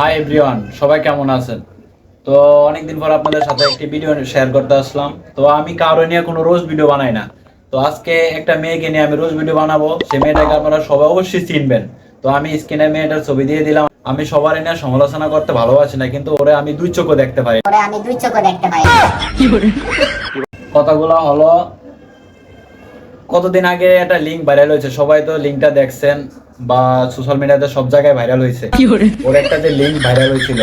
Hi everyone, সবাই কেমন আছেন? তো অনেকদিন পর আপনাদের সাথে একটি ভিডিও শেয়ার করতে আসলাম। তো আমি কারো নিয়ে কোনো রোজ ভিডিও বানাই না। তো আজকে একটা মেয়েকে নিয়ে আমি রোজ ভিডিও বানাবো। সেই মেয়েটাকে আপনারা সবাই অবশ্যই চিনবেন। তো আমি স্ক্রিনে মেয়েটার ছবি দিয়ে দিলাম। আমি সবার নিয়ে সমালোচনা করতে ভালোবাসি না, কিন্তু ওরে আমি দুই চোখে দেখতে পাই। কথাগুলো হলো, কতদিন আগে একটা লিঙ্ক ভাইরাল হয়েছে, সবাই তো লিঙ্কটা দেখছেন বা সোশ্যাল মিডিয়াতে সব জায়গায় ভাইরাল হয়েছে। ওর একটা যে লিঙ্ক ভাইরাল হয়েছিল,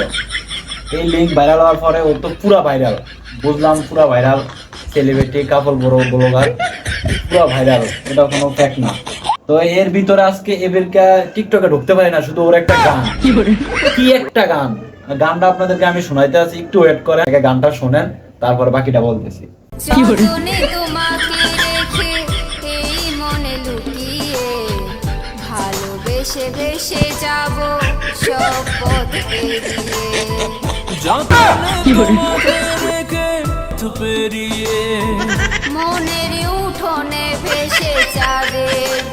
এই লিঙ্ক ভাইরাল হওয়ার পরে ওর তো পুরা ভাইরাল, বুঝলাম পুরা ভাইরাল, সেলিব্রিটি কাপল বড় ব্লগার, পুরা ভাইরাল, এটা কোনো ফ্যাক্ট না। তো এর ভিতরে আজকে এবারকে টিকটকে ঢুকতে পারি না, শুধু ওর একটা গান, কি একটা গান, গানটা আপনাদেরকে আমি শোনাইতে আছি, একটু ওয়েট করেন, আগে গানটা শোনেন, তারপরে বাকিটা বলতেছি। ভালোবেসে বেসে যাব সব পথ পেরিয়ে মনের উঠোনে ভেসে যাবে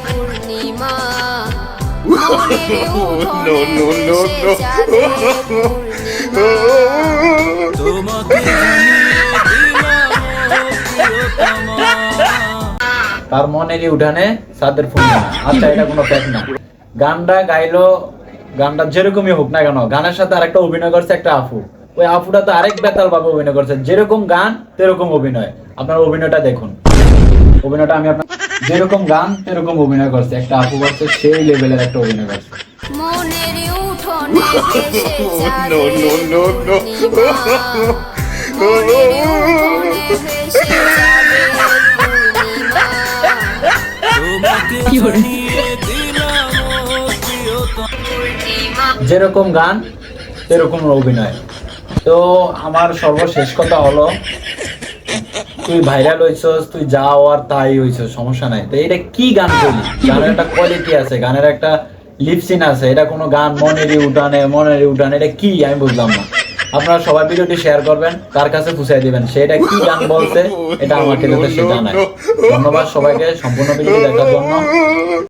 পূর্ণিমা, মনের উঠোনে ভেসে যাবে পূর্ণিমা। তার মনেরই উঠানে চাঁদের পূর্ণিমা। আচ্ছা, এটা কোনো ফ্যাক্ট না। গানটা গাইলো, গানটা যেরকমই হোক না কেন, গানের সাথে আরেকটা অভিনয় করছে একটা আপু। ওই আপুটা তো আরেক বেতাল ভাবে অভিনয় করছে, যেরকম গান সেরকম অভিনয়। আপনার অভিনয়টা দেখুন, অভিনয়টা আমি আপনার, যেরকম গান সেরকম অভিনয় করছে একটা আপু, করছে সেই লেভেলের একটা অভিনয় করছে। মনের উঠোনে ভেসে যাবে পূর্ণিমা, মনের উঠোনে ভেসে যাবে পূর্ণিমা। যেরকম গান সেরকম অভিনয়। তো আমার সর্বশেষ কথা হলো, তুই ভাইরাল হইছস, তুই যা আর তাই হইছস, সমস্যা নাই। তো এটা কি গান করলি? গানের একটা কোয়ালিটি আছে, গানের একটা লিপসিন আছে, এটা কোনো গান মনেরই উঠানে, এটা কি আমি বুঝলাম না। আপনারা সবাই ভিডিওটি শেয়ার করবেন, তার কাছে পৌঁছায় দিবেন সেটা কি গান বলছে, এটা আমাকে যাতে সে জানায়। ধন্যবাদ সবাইকে সম্পূর্ণ ভিডিও দেখার জন্য।